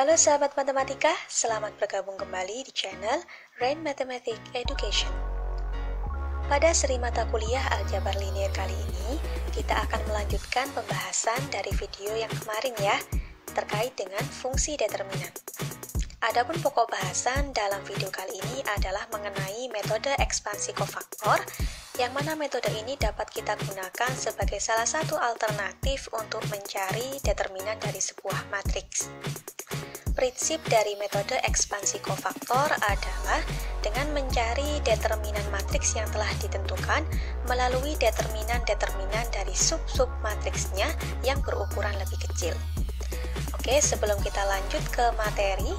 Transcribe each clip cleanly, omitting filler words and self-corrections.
Halo sahabat matematika, selamat bergabung kembali di channel Rain Mathematics Education. Pada seri mata kuliah aljabar linier kali ini, kita akan melanjutkan pembahasan dari video yang kemarin ya, terkait dengan fungsi determinan. Adapun pokok bahasan dalam video kali ini adalah mengenai metode ekspansi kofaktor, yang mana metode ini dapat kita gunakan sebagai salah satu alternatif untuk mencari determinan dari sebuah matriks. Prinsip dari metode ekspansi kofaktor adalah dengan mencari determinan matriks yang telah ditentukan melalui determinan-determinan dari sub-sub matriksnya yang berukuran lebih kecil. Oke, sebelum kita lanjut ke materi,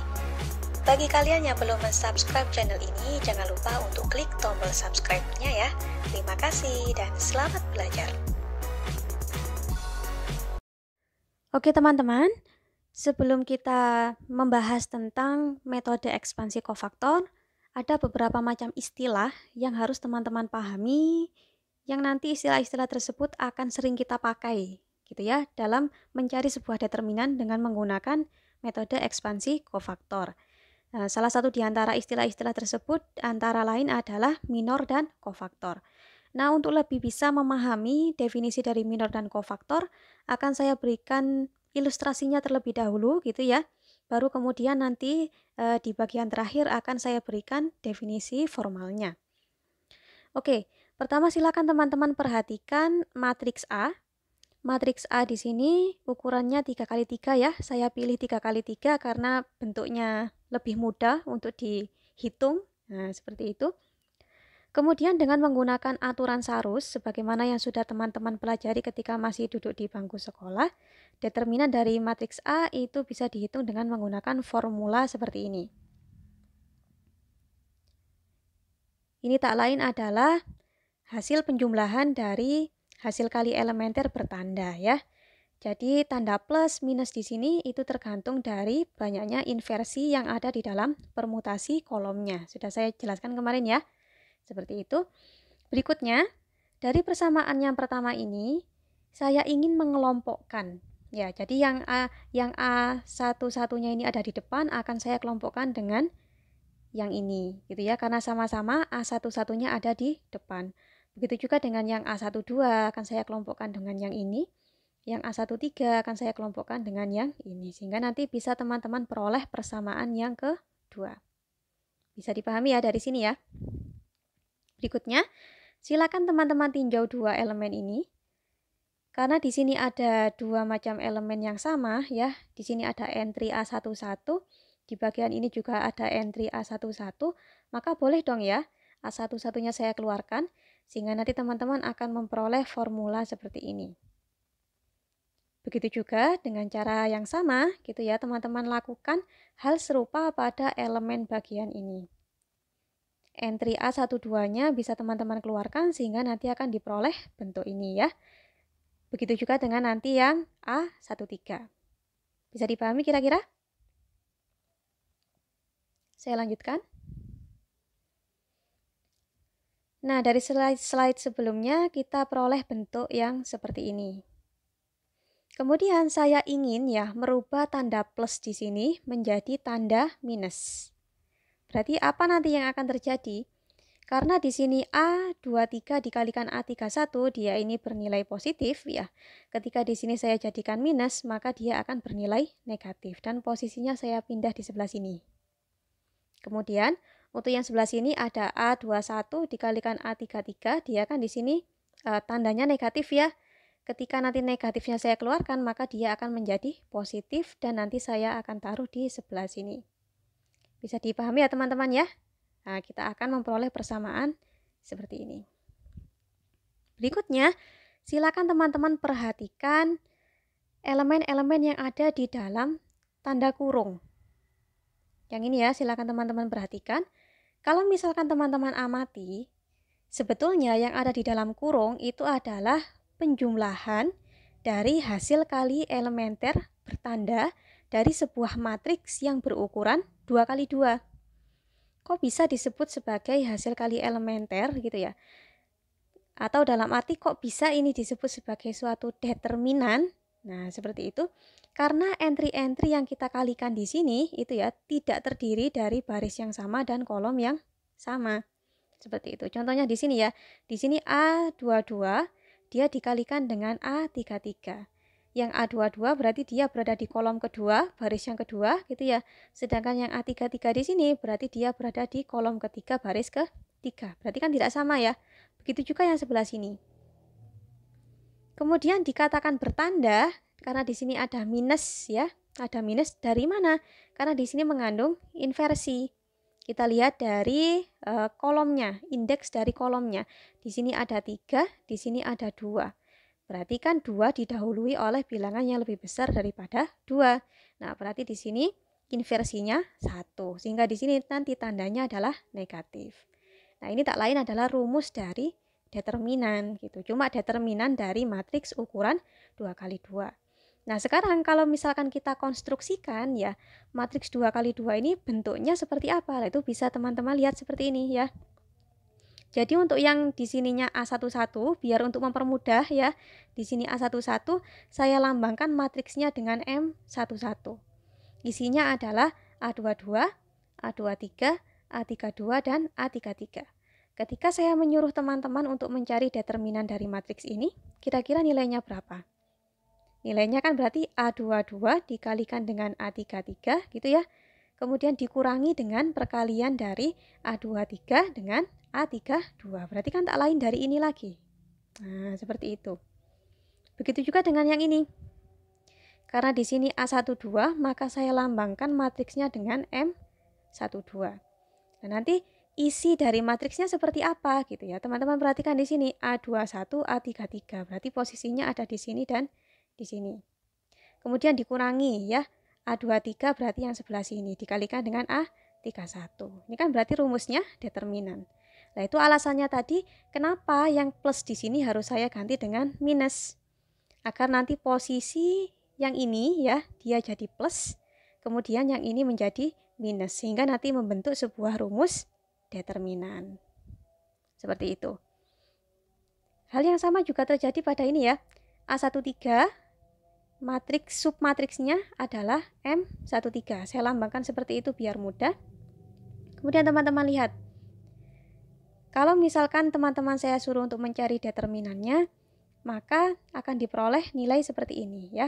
bagi kalian yang belum mensubscribe channel ini, jangan lupa untuk klik tombol subscribe-nya ya. Terima kasih dan selamat belajar. Oke teman-teman, sebelum kita membahas tentang metode ekspansi kofaktor, ada beberapa macam istilah yang harus teman-teman pahami, yang nanti istilah-istilah tersebut akan sering kita pakai gitu ya, dalam mencari sebuah determinan dengan menggunakan metode ekspansi kofaktor. Nah, salah satu di antara istilah-istilah tersebut antara lain adalah minor dan kofaktor. Nah, untuk lebih bisa memahami definisi dari minor dan kofaktor, akan saya berikan ilustrasinya terlebih dahulu gitu ya. Baru kemudian nanti di bagian terakhir akan saya berikan definisi formalnya. Oke, pertama silakan teman-teman perhatikan matriks A. Matriks A di sini ukurannya 3x3 ya. Saya pilih 3x3 karena bentuknya lebih mudah untuk dihitung. Nah, seperti itu. Kemudian dengan menggunakan aturan Sarus, sebagaimana yang sudah teman-teman pelajari ketika masih duduk di bangku sekolah, determinan dari matriks A itu bisa dihitung dengan menggunakan formula seperti ini. Ini tak lain adalah hasil penjumlahan dari hasil kali elementer bertanda ya. Jadi tanda plus minus di sini itu tergantung dari banyaknya inversi yang ada di dalam permutasi kolomnya. Sudah saya jelaskan kemarin ya. Seperti itu. Berikutnya, dari persamaan yang pertama ini, saya ingin mengelompokkan. Ya, jadi yang A satu-satunya ini ada di depan akan saya kelompokkan dengan yang ini, gitu ya. Karena sama-sama A satu-satunya ada di depan. Begitu juga dengan yang A12 akan saya kelompokkan dengan yang ini. Yang A13 akan saya kelompokkan dengan yang ini. Sehingga nanti bisa teman-teman peroleh persamaan yang kedua. Bisa dipahami ya dari sini ya. Berikutnya, silakan teman-teman tinjau dua elemen ini. Karena di sini ada dua macam elemen yang sama ya. Di sini ada entry A11, di bagian ini juga ada entry A11, maka boleh dong ya A11-nya saya keluarkan sehingga nanti teman-teman akan memperoleh formula seperti ini. Begitu juga dengan cara yang sama gitu ya, teman-teman lakukan hal serupa pada elemen bagian ini. Entry A12-nya bisa teman-teman keluarkan sehingga nanti akan diperoleh bentuk ini ya. Begitu juga dengan nanti yang A13. Bisa dipahami kira-kira? Saya lanjutkan. Nah, dari slide sebelumnya kita peroleh bentuk yang seperti ini. Kemudian saya ingin ya merubah tanda plus di sini menjadi tanda minus. Berarti apa nanti yang akan terjadi? Karena di sini A23 dikalikan A31 dia ini bernilai positif ya. Ketika di sini saya jadikan minus, maka dia akan bernilai negatif dan posisinya saya pindah di sebelah sini. Kemudian untuk yang sebelah sini ada A21 dikalikan A33, dia kan di sini tandanya negatif ya. Ketika nanti negatifnya saya keluarkan, maka dia akan menjadi positif dan nanti saya akan taruh di sebelah sini. Bisa dipahami ya teman-teman ya? Nah, kita akan memperoleh persamaan seperti ini. Berikutnya, silakan teman-teman perhatikan elemen-elemen yang ada di dalam tanda kurung. Yang ini ya, silakan teman-teman perhatikan. Kalau misalkan teman-teman amati, sebetulnya yang ada di dalam kurung itu adalah penjumlahan dari hasil kali elementer bertanda dari sebuah matriks yang berukuran 2x2. Kok bisa disebut sebagai hasil kali elementer gitu ya? Atau dalam arti kok bisa ini disebut sebagai suatu determinan? Nah, seperti itu. Karena entry-entry yang kita kalikan di sini itu ya tidak terdiri dari baris yang sama dan kolom yang sama. Seperti itu. Contohnya di sini ya. Di sini A22 dia dikalikan dengan A33. Yang A22 berarti dia berada di kolom kedua, baris yang kedua gitu ya. Sedangkan yang A33 di sini berarti dia berada di kolom ketiga, baris ketiga. Berarti kan tidak sama ya. Begitu juga yang sebelah sini. Kemudian dikatakan bertanda karena di sini ada minus ya. Ada minus dari mana? Karena di sini mengandung inversi. Kita lihat dari kolomnya, indeks dari kolomnya. Di sini ada 3, di sini ada 2. Berarti kan 2 didahului oleh bilangan yang lebih besar daripada 2. Nah, berarti di sini inversinya 1. Sehingga di sini nanti tandanya adalah negatif. Nah, ini tak lain adalah rumus dari determinan gitu. Cuma determinan dari matriks ukuran 2x2. Nah, sekarang kalau misalkan kita konstruksikan ya, matriks 2x2 ini bentuknya seperti apa? Nah, itu bisa teman-teman lihat seperti ini ya. Jadi untuk yang di sininya A11 biar untuk mempermudah ya, di sini A11 saya lambangkan matriksnya dengan M11. Isinya adalah A22, A23, A32 dan A33. Ketika saya menyuruh teman-teman untuk mencari determinan dari matriks ini, kira-kira nilainya berapa? Nilainya kan berarti A22 dikalikan dengan A33 gitu ya. Kemudian dikurangi dengan perkalian dari A23 dengan A32. Berarti kan tak lain dari ini lagi. Nah, seperti itu. Begitu juga dengan yang ini. Karena di sini A12, maka saya lambangkan matriksnya dengan M12. Nah, nanti isi dari matriksnya seperti apa gitu ya. Teman-teman perhatikan di sini A21, A33. Berarti posisinya ada di sini dan di sini. Kemudian dikurangi ya. A23 berarti yang sebelah sini dikalikan dengan A31. Ini kan berarti rumusnya determinan. Nah, itu alasannya tadi kenapa yang plus di sini harus saya ganti dengan minus. Agar nanti posisi yang ini ya, dia jadi plus, kemudian yang ini menjadi minus, sehingga nanti membentuk sebuah rumus determinan. Seperti itu. Hal yang sama juga terjadi pada ini ya. A13, matriks submatriksnya adalah M13. Saya lambangkan seperti itu biar mudah. Kemudian teman-teman lihat. Kalau misalkan teman-teman saya suruh untuk mencari determinannya, maka akan diperoleh nilai seperti ini ya.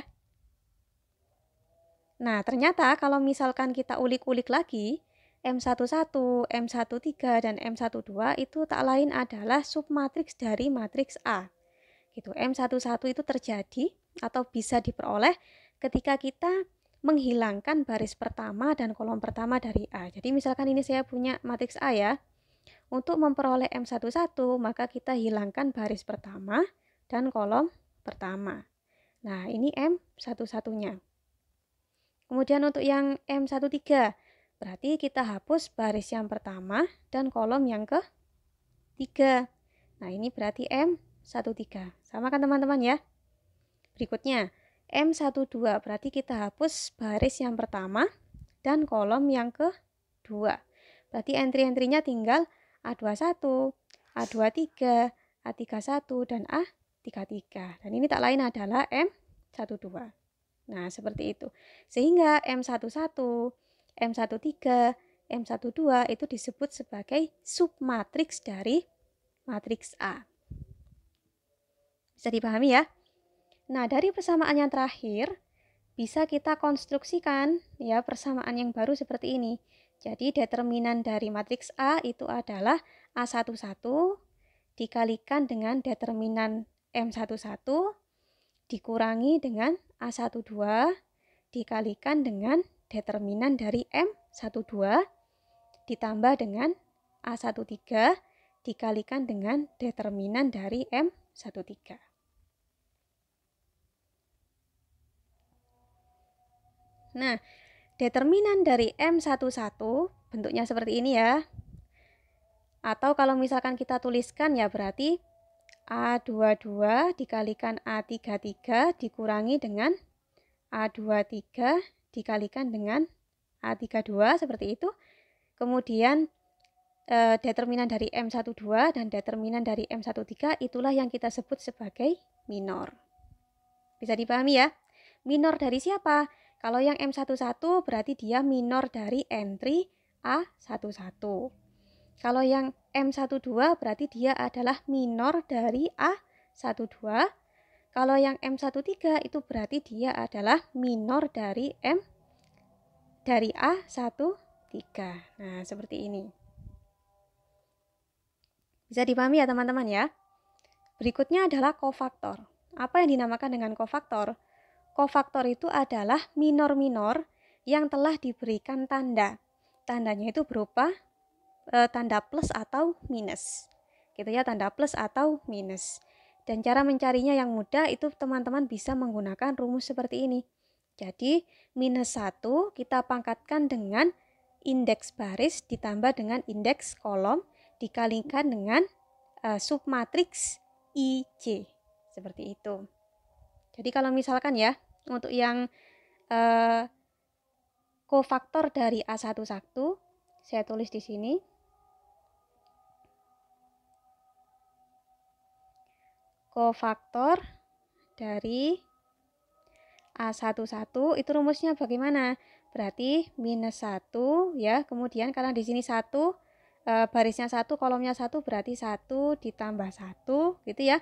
Nah, ternyata kalau misalkan kita ulik-ulik lagi, M11, M13, dan M12 itu tak lain adalah submatriks dari matriks A. Gitu. M11 itu terjadi atau bisa diperoleh ketika kita menghilangkan baris pertama dan kolom pertama dari A. Jadi misalkan ini saya punya matriks A ya. Untuk memperoleh M11, maka kita hilangkan baris pertama dan kolom pertama. Nah, ini M11-nya. Kemudian untuk yang M13, berarti kita hapus baris yang pertama dan kolom yang ketiga. Nah, ini berarti M13. Sama kan teman-teman ya? Berikutnya, M12, berarti kita hapus baris yang pertama dan kolom yang kedua. Berarti entry-entrynya tinggal A21, A23, A31, dan A33. Dan ini tak lain adalah M12. Nah, seperti itu. Sehingga M11, M13, M12 itu disebut sebagai submatriks dari matriks A. Bisa dipahami ya? Nah, dari persamaan yang terakhir, bisa kita konstruksikan ya persamaan yang baru seperti ini. Jadi, determinan dari matriks A itu adalah A11 dikalikan dengan determinan M11 dikurangi dengan A12 dikalikan dengan determinan dari M12 ditambah dengan A13 dikalikan dengan determinan dari M13. Nah, determinan dari M11 bentuknya seperti ini ya. Atau kalau misalkan kita tuliskan ya berarti A22 dikalikan A33 dikurangi dengan A23 dikalikan dengan A32 seperti itu. Kemudian determinan dari M12 dan determinan dari M13 itulah yang kita sebut sebagai minor. Bisa dipahami ya? Minor dari siapa? Kalau yang M11 berarti dia minor dari entry A11. Kalau yang M12 berarti dia adalah minor dari A12. Kalau yang M13 itu berarti dia adalah minor dari A13. Nah, seperti ini. Bisa dipahami ya teman-teman ya? Berikutnya adalah kofaktor. Apa yang dinamakan dengan kofaktor? Kofaktor itu adalah minor-minor yang telah diberikan tanda. Tandanya itu berupa tanda plus atau minus. Gitu ya, tanda plus atau minus. Dan cara mencarinya yang mudah itu teman-teman bisa menggunakan rumus seperti ini. Jadi, minus 1 kita pangkatkan dengan indeks baris ditambah dengan indeks kolom dikalikan dengan submatriks IJ. Seperti itu. Jadi kalau misalkan ya, untuk yang kofaktor dari A11, saya tulis di sini. Kofaktor dari A11 itu rumusnya bagaimana? Berarti minus 1 ya, kemudian karena di sini 1, barisnya 1, kolomnya 1, berarti 1 ditambah 1 gitu ya.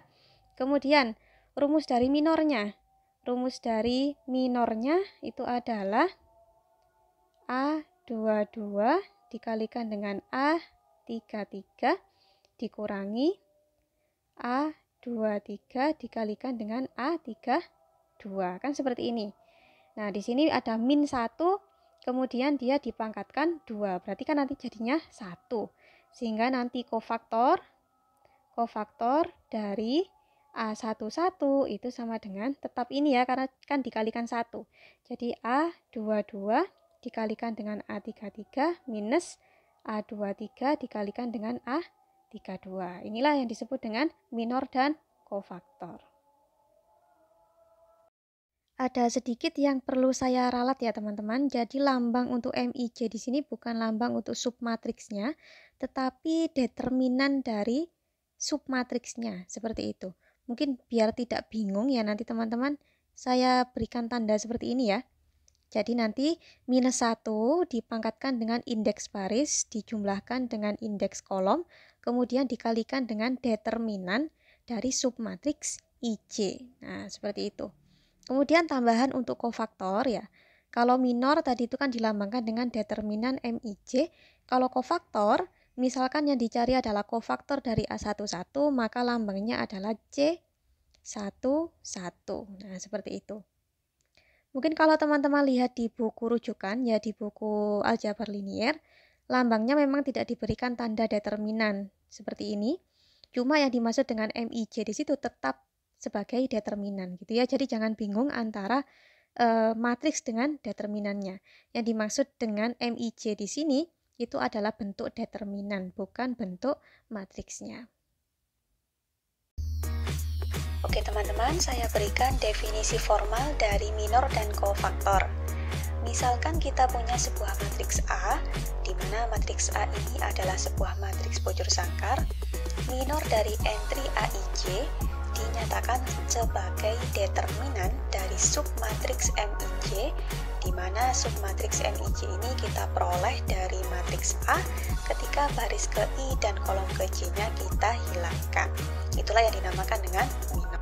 Kemudian rumus dari minornya. Rumus dari minornya itu adalah A22 dikalikan dengan A33 dikurangi A23 dikalikan dengan A32. Kan seperti ini. Nah, di sini ada min 1, kemudian dia dipangkatkan 2. Berarti kan nanti jadinya 1. Sehingga nanti kofaktor dari A11 itu sama dengan tetap ini ya, karena kan dikalikan 1. Jadi A22 dikalikan dengan A33 minus A23 dikalikan dengan A32. Inilah yang disebut dengan minor dan kofaktor. Ada sedikit yang perlu saya ralat ya teman-teman. Jadi lambang untuk MIJ di sini bukan lambang untuk submatriksnya, tetapi determinan dari submatriksnya, seperti itu. Mungkin biar tidak bingung ya nanti teman-teman, saya berikan tanda seperti ini ya. Jadi nanti minus 1 dipangkatkan dengan indeks baris, dijumlahkan dengan indeks kolom, kemudian dikalikan dengan determinan dari submatriks IJ. Nah, seperti itu. Kemudian tambahan untuk kofaktor ya. Kalau minor tadi itu kan dilambangkan dengan determinan MIJ. Kalau kofaktor, misalkan yang dicari adalah kofaktor dari A11, maka lambangnya adalah C11. Nah, seperti itu. Mungkin kalau teman-teman lihat di buku rujukan, ya di buku aljabar linier, lambangnya memang tidak diberikan tanda determinan seperti ini. Cuma yang dimaksud dengan MIJ di situ tetap sebagai determinan gitu ya. Jadi jangan bingung antara matriks dengan determinannya. Yang dimaksud dengan MIJ di sini itu adalah bentuk determinan, bukan bentuk matriksnya. Oke teman-teman, saya berikan definisi formal dari minor dan kofaktor. Misalkan kita punya sebuah matriks A, di mana matriks A ini adalah sebuah matriks bujur sangkar. Minor dari entry AIJ dinyatakan sebagai determinan dari submatriks MIJ, di mana submatriks MIJ ini kita peroleh dari matriks A ketika baris ke I dan kolom ke J-nya kita hilangkan. Itulah yang dinamakan dengan minor.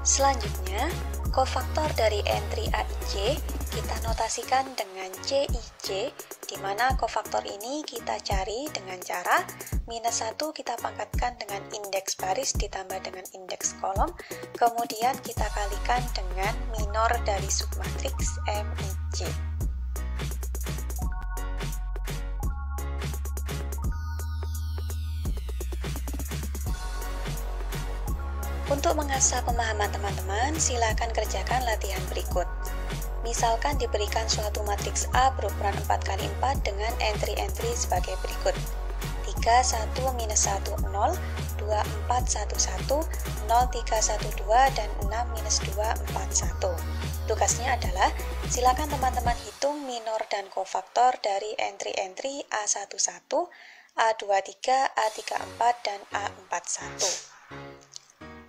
Selanjutnya, kofaktor dari entry AIJ kita notasikan dengan CIJ, di mana kofaktor ini kita cari dengan cara minus 1 kita pangkatkan dengan indeks baris ditambah dengan indeks kolom, kemudian kita kalikan dengan minor dari submatriks MIJ. Untuk mengasah pemahaman teman-teman, silakan kerjakan latihan berikut. Misalkan diberikan suatu matriks A berukuran 4x4 dengan entry-entry sebagai berikut. 3, 1, minus 1, 0, 2, 4, 1, 1, 0, 3, 1, 2, dan 6, minus 2, 4, 1. Tugasnya adalah, silakan teman-teman hitung minor dan kofaktor dari entry-entry A11, A23, A34, dan A41.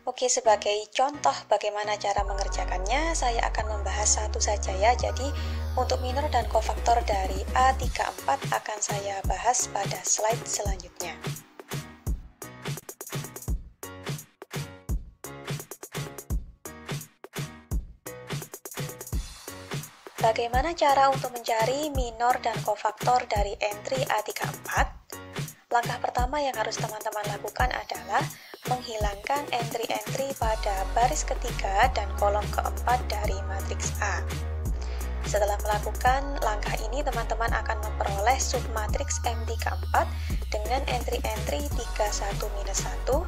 Oke, sebagai contoh bagaimana cara mengerjakannya, saya akan membahas satu saja ya. Jadi, untuk minor dan kofaktor dari A34 akan saya bahas pada slide selanjutnya. Bagaimana cara untuk mencari minor dan kofaktor dari entry A34? Langkah pertama yang harus teman-teman lakukan adalah menghilangkan entry-entry pada baris ketiga dan kolom keempat dari matriks A. Setelah melakukan langkah ini, teman-teman akan memperoleh submatriks M34 dengan entry-entry 31-1,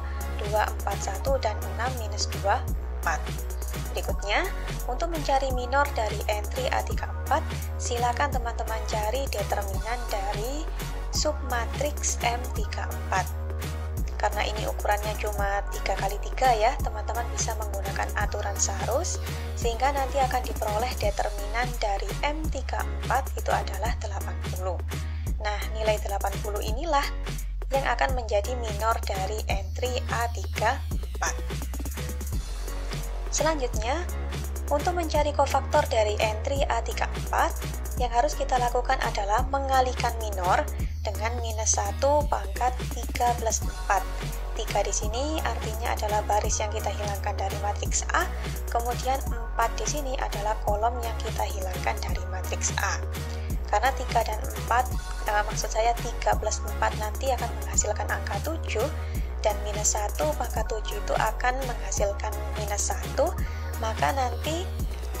241, dan 6-24. Berikutnya, untuk mencari minor dari entry A34, silakan teman-teman cari determinan dari submatriks M34. Karena ini ukurannya cuma 3x3 ya, teman-teman bisa menggunakan aturan Sarus, sehingga nanti akan diperoleh determinan dari M34 itu adalah 80. Nah, nilai 80 inilah yang akan menjadi minor dari entry A34. Selanjutnya, untuk mencari kofaktor dari entry A34, yang harus kita lakukan adalah mengalikan minor dengan -1 pangkat 3 plus 4. 3 di sini artinya adalah baris yang kita hilangkan dari matriks A, kemudian 4 di sini adalah kolom yang kita hilangkan dari matriks A. Karena 3 dan 4, maksud saya 3 plus 4 nanti akan menghasilkan angka 7, dan -1 pangkat 7 itu akan menghasilkan -1, maka nanti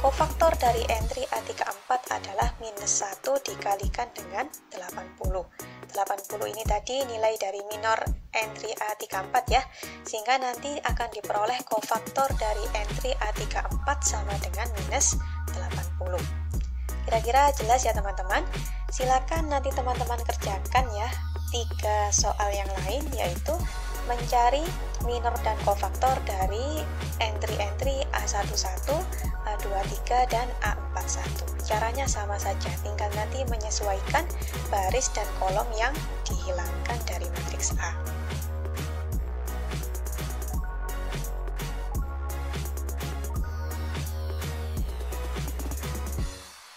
kofaktor dari entry A34 adalah -1 dikalikan dengan 80. 80 ini tadi nilai dari minor entry A34 ya, sehingga nanti akan diperoleh kofaktor dari entry A34 sama dengan -80. Kira-kira jelas ya teman-teman? Silakan nanti teman-teman kerjakan ya 3 soal yang lain, yaitu mencari minor dan kofaktor dari entry-entry A11, A23, dan A41. Caranya sama saja, tinggal nanti menyesuaikan baris dan kolom yang dihilangkan dari matriks A.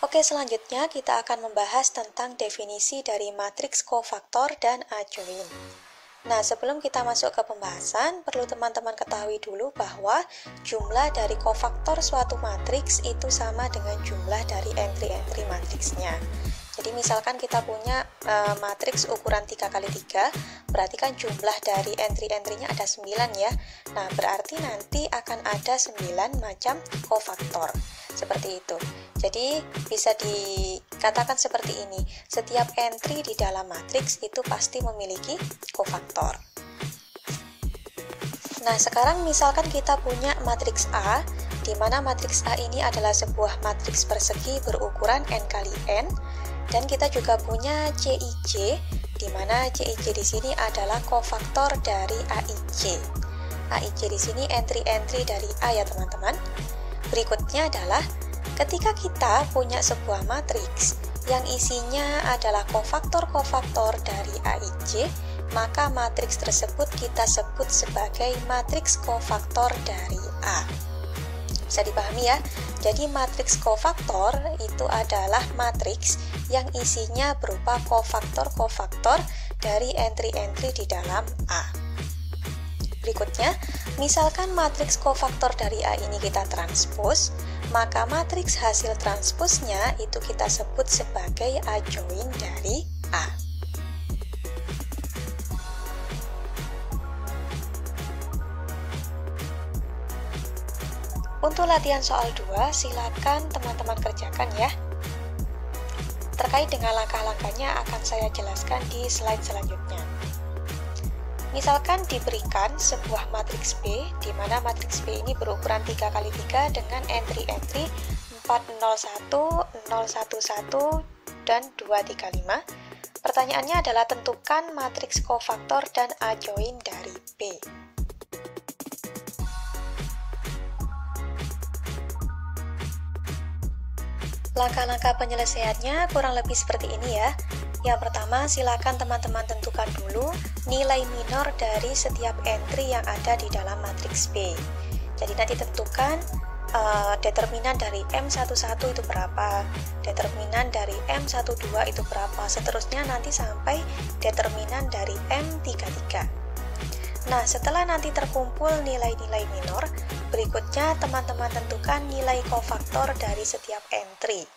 Oke, selanjutnya kita akan membahas tentang definisi dari matriks kofaktor dan adjoint. Nah, sebelum kita masuk ke pembahasan, perlu teman-teman ketahui dulu bahwa jumlah dari kofaktor suatu matriks itu sama dengan jumlah dari entry-entry matriksnya. Jadi misalkan kita punya matriks ukuran 3x3, berarti kan jumlah dari entry-entry-nya ada 9 ya. Nah, berarti nanti akan ada 9 macam kofaktor. Seperti itu. Jadi bisa dikatakan seperti ini, setiap entry di dalam matriks itu pasti memiliki kofaktor. Nah, sekarang misalkan kita punya matriks A, di mana matriks A ini adalah sebuah matriks persegi berukuran n kali n, dan kita juga punya CIJ, di mana CIJ di sini adalah kofaktor dari AIJ. AIJ di sini entry-entry dari A ya teman-teman. Berikutnya adalah ketika kita punya sebuah matriks yang isinya adalah kofaktor-kofaktor dari AIJ, maka matriks tersebut kita sebut sebagai matriks kofaktor dari A. Bisa dipahami ya? Jadi matriks kofaktor itu adalah matriks yang isinya berupa kofaktor-kofaktor dari entry-entry di dalam A. Berikutnya, misalkan matriks kofaktor dari A ini kita transpos, maka matriks hasil transposnya itu kita sebut sebagai adjoint dari A. Untuk latihan soal 2, silakan teman-teman kerjakan ya. Terkait dengan langkah-langkahnya akan saya jelaskan di slide selanjutnya. Misalkan diberikan sebuah matriks B, di mana matriks B ini berukuran 3x3 dengan entry-entry 401, 011, dan 235. Pertanyaannya adalah tentukan matriks kofaktor dan adjoint dari B. Langkah-langkah penyelesaiannya kurang lebih seperti ini ya. Yang pertama, silakan teman-teman tentukan dulu nilai minor dari setiap entry yang ada di dalam matriks B. Jadi nanti tentukan determinan dari M11 itu berapa, determinan dari M12 itu berapa, seterusnya nanti sampai determinan dari M33. Nah, setelah nanti terkumpul nilai-nilai minor, berikutnya teman-teman tentukan nilai kofaktor dari setiap entry.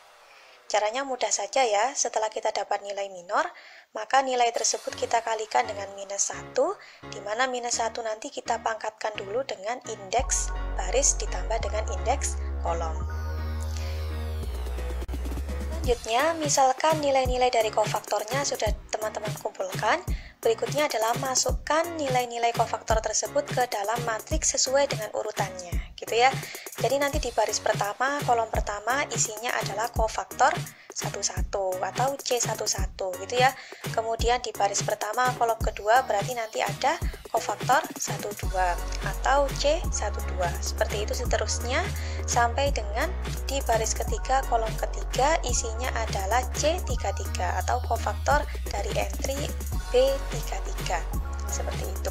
Caranya mudah saja ya, setelah kita dapat nilai minor, maka nilai tersebut kita kalikan dengan -1, di mana -1 nanti kita pangkatkan dulu dengan indeks baris ditambah dengan indeks kolom. Selanjutnya, misalkan nilai-nilai dari kofaktornya sudah teman-teman kumpulkan, berikutnya adalah masukkan nilai-nilai kofaktor tersebut ke dalam matriks sesuai dengan urutannya, gitu ya. Jadi nanti di baris pertama, kolom pertama isinya adalah kofaktor 11 atau C11 gitu ya. Kemudian di baris pertama, kolom kedua berarti nanti ada kofaktor 12 atau C12. Seperti itu seterusnya sampai dengan di baris ketiga, kolom ketiga isinya adalah C33 atau kofaktor dari entry B33. Seperti itu.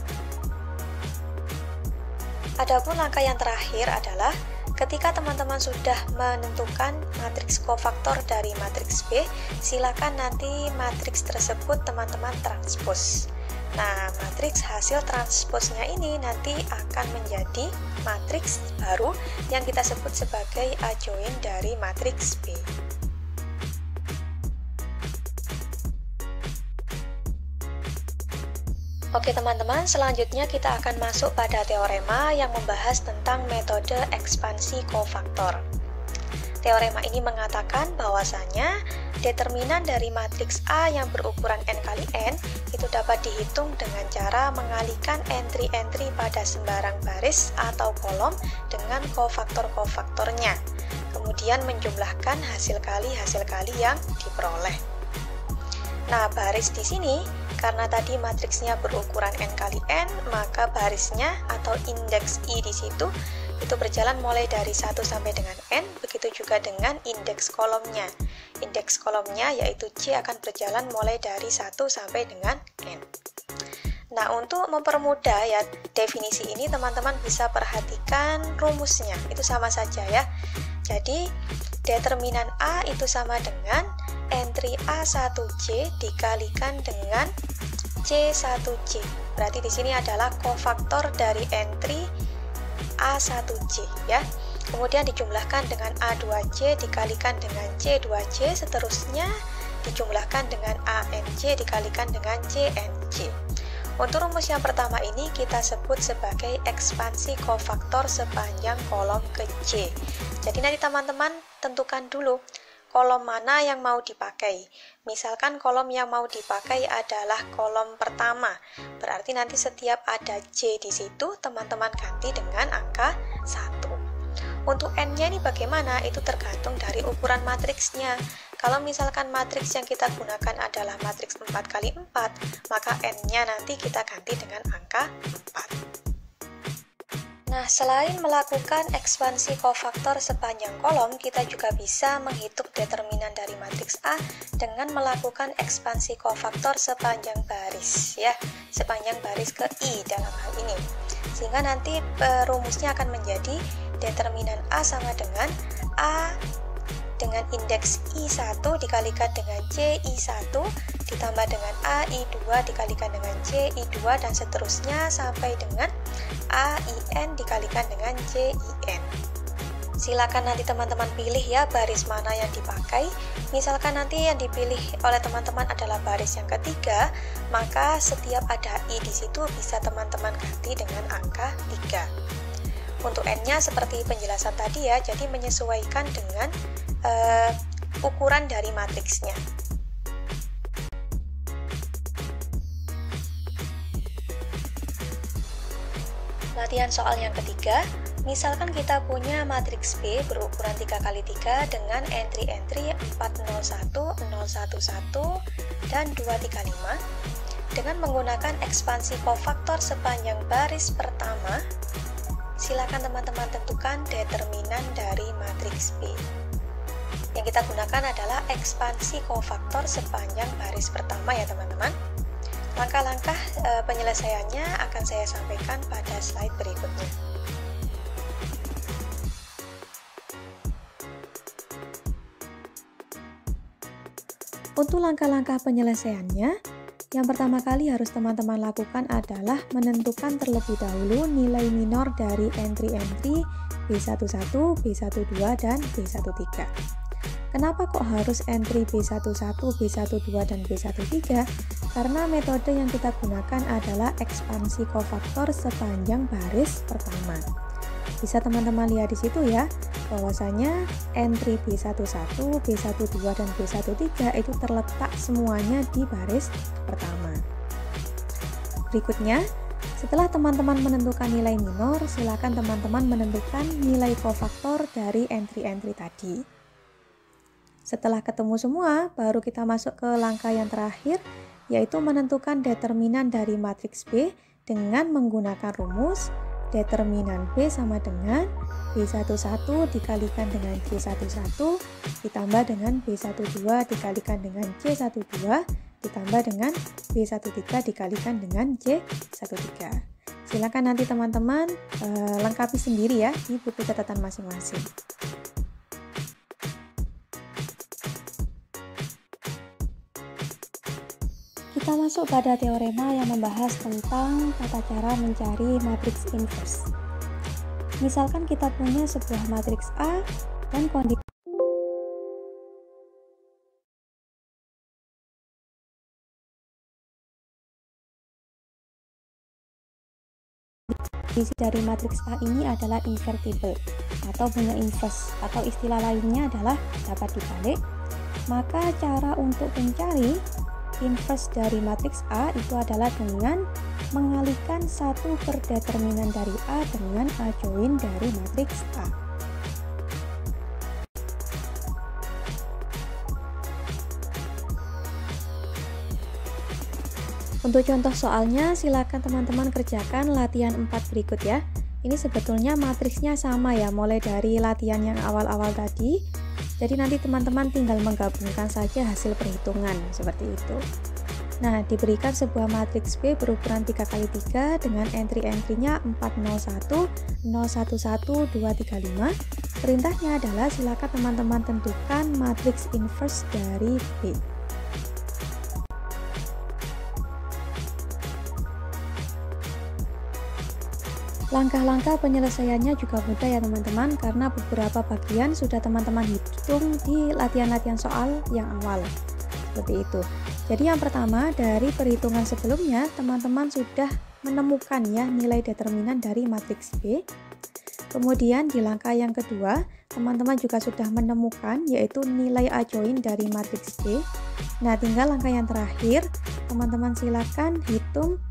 Adapun langkah yang terakhir adalah ketika teman-teman sudah menentukan matriks kofaktor dari matriks B, silakan nanti matriks tersebut teman-teman transpose. Nah, matriks hasil transposnya ini nanti akan menjadi matriks baru yang kita sebut sebagai adjoint dari matriks B. Oke teman-teman, selanjutnya kita akan masuk pada teorema yang membahas tentang metode ekspansi kofaktor. Teorema ini mengatakan bahwasanya determinan dari matriks A yang berukuran n kali n itu dapat dihitung dengan cara mengalihkan entry-entry pada sembarang baris atau kolom dengan kofaktor-kofaktornya, kemudian menjumlahkan hasil kali yang diperoleh. Nah, baris di sini karena tadi matriksnya berukuran n kali n, maka barisnya atau indeks I di situ itu berjalan mulai dari 1 sampai dengan n, begitu juga dengan indeks kolomnya. Indeks kolomnya yaitu C akan berjalan mulai dari 1 sampai dengan n. Nah, untuk mempermudah ya definisi ini teman-teman bisa perhatikan rumusnya. Itu sama saja ya. Jadi, determinan A itu sama dengan entry A1C dikalikan dengan C1C. Berarti di sini adalah kofaktor dari entry A1C ya. Kemudian dijumlahkan dengan A2C dikalikan dengan C2C, seterusnya dijumlahkan dengan ANC dikalikan dengan CNC. Untuk rumus yang pertama ini kita sebut sebagai ekspansi kofaktor sepanjang kolom ke C. Jadi nanti teman-teman tentukan dulu kolom mana yang mau dipakai. Misalkan kolom yang mau dipakai adalah kolom pertama. Berarti nanti setiap ada C di situ, teman-teman ganti dengan angka 1. Untuk N-nya ini bagaimana? Itu tergantung dari ukuran matriksnya. Kalau misalkan matriks yang kita gunakan adalah matriks 4 kali 4, maka N-nya nanti kita ganti dengan angka 4. Nah, selain melakukan ekspansi kofaktor sepanjang kolom, kita juga bisa menghitung determinan dari matriks A dengan melakukan ekspansi kofaktor sepanjang baris, ya, sepanjang baris ke I dalam hal ini. Sehingga nanti rumusnya akan menjadi determinan A sama dengan A dengan indeks I1 dikalikan dengan CI1 ditambah dengan AI2 dikalikan dengan CI2 dan seterusnya sampai dengan AIN dikalikan dengan CIN. Silakan nanti teman-teman pilih ya baris mana yang dipakai. Misalkan nanti yang dipilih oleh teman-teman adalah baris yang ketiga, maka setiap ada I di situ bisa teman-teman ganti dengan angka 3. Untuk N-nya seperti penjelasan tadi ya, jadi menyesuaikan dengan ukuran dari matriksnya. Latihan soal yang ketiga, misalkan kita punya matriks B berukuran 3 kali 3 dengan entry-entry 401, 011, dan 235 dengan menggunakan ekspansi kofaktor sepanjang baris pertama. Silakan teman-teman tentukan determinan dari matriks B. Yang kita gunakan adalah ekspansi kofaktor sepanjang baris pertama ya teman-teman. Langkah-langkah penyelesaiannya akan saya sampaikan pada slide berikutnya. Untuk langkah-langkah penyelesaiannya, yang pertama kali harus teman-teman lakukan adalah menentukan terlebih dahulu nilai minor dari entry-entry B11, B12, dan B13. Kenapa kok harus entry B11, B12, dan B13? Karena metode yang kita gunakan adalah ekspansi kofaktor sepanjang baris pertama. Bisa teman-teman lihat di situ ya, bahwasanya entry B11, B12, dan B13 itu terletak semuanya di baris pertama. Berikutnya, setelah teman-teman menentukan nilai minor, silakan teman-teman menentukan nilai kofaktor dari entry-entry tadi. Setelah ketemu semua, baru kita masuk ke langkah yang terakhir, yaitu menentukan determinan dari matriks B dengan menggunakan rumus determinan B sama dengan B11 dikalikan dengan C11 ditambah dengan B12 dikalikan dengan C12 ditambah dengan B13 dikalikan dengan C13. Silakan nanti teman-teman lengkapi sendiri ya di buku catatan masing-masing. Kita masuk pada teorema yang membahas tentang tata cara mencari matriks inverse. Misalkan kita punya sebuah matriks A dan kondisi dari matriks A ini adalah invertible atau punya inverse, atau istilah lainnya adalah dapat dibalik. Maka cara untuk mencari inverse dari matriks A itu adalah dengan mengalihkan satu per determinan dari A dengan A join dari matriks A. Untuk contoh soalnya, silakan teman-teman kerjakan latihan 4 berikut ya. Ini sebetulnya matriksnya sama ya, mulai dari latihan yang awal-awal tadi. Jadi nanti teman-teman tinggal menggabungkan saja hasil perhitungan seperti itu. Nah, diberikan sebuah matriks B berukuran 3x3 dengan entry-entry-nya 401, 011, 235. Perintahnya adalah silakan teman-teman tentukan matriks inverse dari B. Langkah-langkah penyelesaiannya juga mudah ya teman-teman, karena beberapa bagian sudah teman-teman hitung di latihan-latihan soal yang awal. Seperti itu. Jadi yang pertama, dari perhitungan sebelumnya teman-teman sudah menemukan ya nilai determinan dari matriks B. Kemudian di langkah yang kedua, teman-teman juga sudah menemukan yaitu nilai A join dari matriks B. Nah, tinggal langkah yang terakhir, teman-teman silakan hitung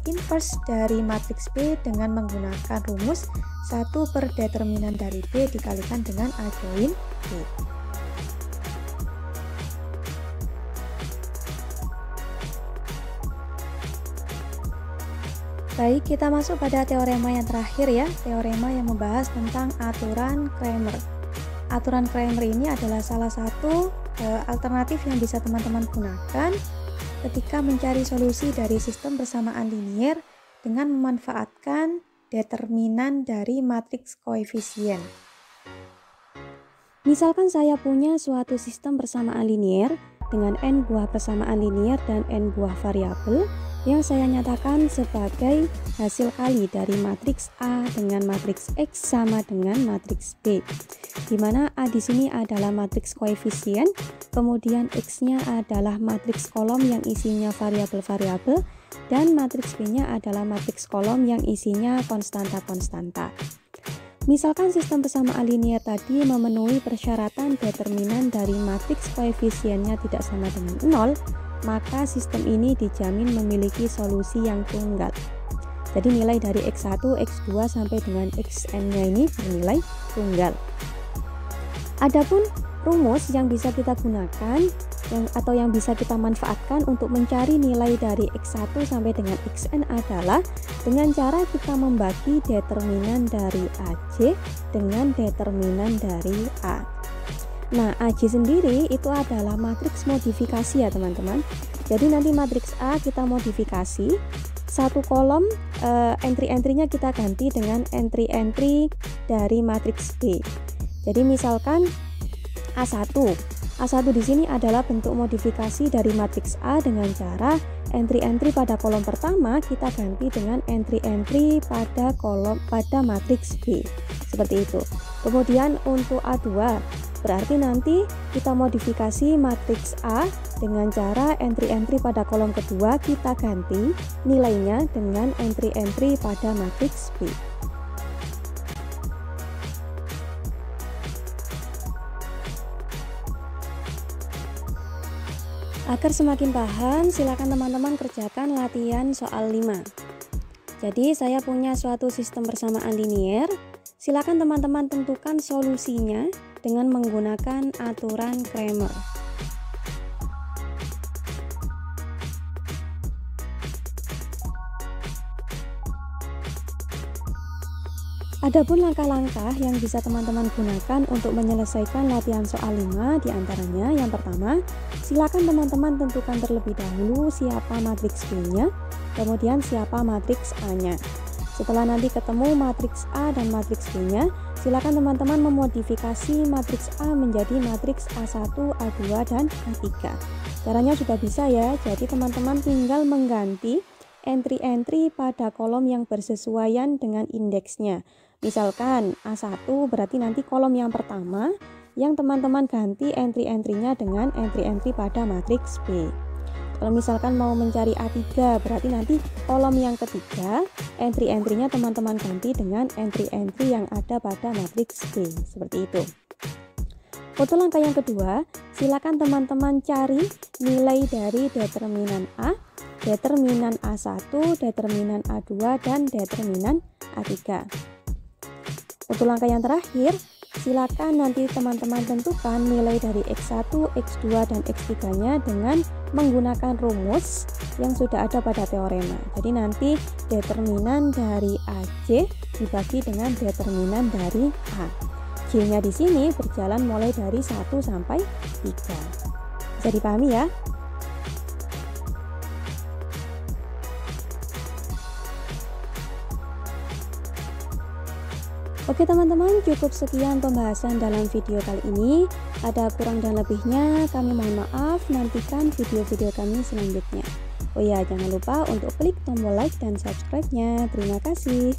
inverse dari matriks B dengan menggunakan rumus 1 per determinan dari B dikalikan dengan A join B. Baik, kita masuk pada teorema yang terakhir ya, teorema yang membahas tentang aturan Cramer. Aturan Cramer ini adalah salah satu alternatif yang bisa teman-teman gunakan ketika mencari solusi dari sistem persamaan linier dengan memanfaatkan determinan dari matriks koefisien. Misalkan saya punya suatu sistem persamaan linier dengan n buah persamaan linier dan n buah variabel yang saya nyatakan sebagai hasil kali dari matriks A dengan matriks X sama dengan matriks B, di mana A di sini adalah matriks koefisien, kemudian X-nya adalah matriks kolom yang isinya variabel-variabel, dan matriks B-nya adalah matriks kolom yang isinya konstanta-konstanta. Misalkan sistem persamaan linier tadi memenuhi persyaratan determinan dari matriks koefisiennya tidak sama dengan 0, maka sistem ini dijamin memiliki solusi yang tunggal. Jadi nilai dari X1, X2 sampai dengan Xn-nya ini bernilai tunggal. Adapun rumus yang bisa kita gunakan atau yang bisa kita manfaatkan untuk mencari nilai dari X1 sampai dengan Xn adalah dengan cara kita membagi determinan dari AJ dengan determinan dari A. Nah, AJ sendiri itu adalah matriks modifikasi ya teman-teman. Jadi nanti matriks A kita modifikasi, satu kolom entry-entrynya kita ganti dengan entry-entry dari matriks B. Jadi misalkan A1 di sini adalah bentuk modifikasi dari matriks A dengan cara entry-entry pada kolom pertama kita ganti dengan entry-entry pada matriks B. Seperti itu. Kemudian untuk A2 berarti nanti kita modifikasi matriks A dengan cara entry-entry pada kolom kedua kita ganti nilainya dengan entry-entry pada matriks B. Agar semakin paham, silakan teman-teman kerjakan latihan soal 5. Jadi saya punya suatu sistem persamaan linier. Silakan teman-teman tentukan solusinya dengan menggunakan aturan Cramer. Adapun langkah-langkah yang bisa teman-teman gunakan untuk menyelesaikan latihan soal 5 diantaranya, yang pertama, silakan teman-teman tentukan terlebih dahulu siapa matriks B-nya, kemudian siapa matriks A-nya. Setelah nanti ketemu matriks A dan matriks B-nya, silakan teman-teman memodifikasi matriks A menjadi matriks A1, A2, dan A3. Caranya juga bisa ya, jadi teman-teman tinggal mengganti entry-entry pada kolom yang bersesuaian dengan indeksnya. Misalkan A1 berarti nanti kolom yang pertama yang teman-teman ganti entry-entrynya dengan entry-entry pada matriks B. Kalau misalkan mau mencari A3 berarti nanti kolom yang ketiga entry-entrynya teman-teman ganti dengan entry-entry yang ada pada matriks B. Seperti itu. Untuk langkah yang kedua, silakan teman-teman cari nilai dari determinan A, determinan A1, determinan A2, dan determinan A3. Untuk langkah yang terakhir, silakan nanti teman-teman tentukan nilai dari X1, X2, dan X3-nya dengan menggunakan rumus yang sudah ada pada teorema. Jadi nanti determinan dari AJ dibagi dengan determinan dari A. J-nya di sini berjalan mulai dari 1 sampai 3. Bisa dipahami ya? Oke teman-teman, cukup sekian pembahasan dalam video kali ini. Ada kurang dan lebihnya, kami mohon maaf. Nantikan video-video kami selanjutnya. Oh ya, jangan lupa untuk klik tombol like dan subscribe-nya. Terima kasih.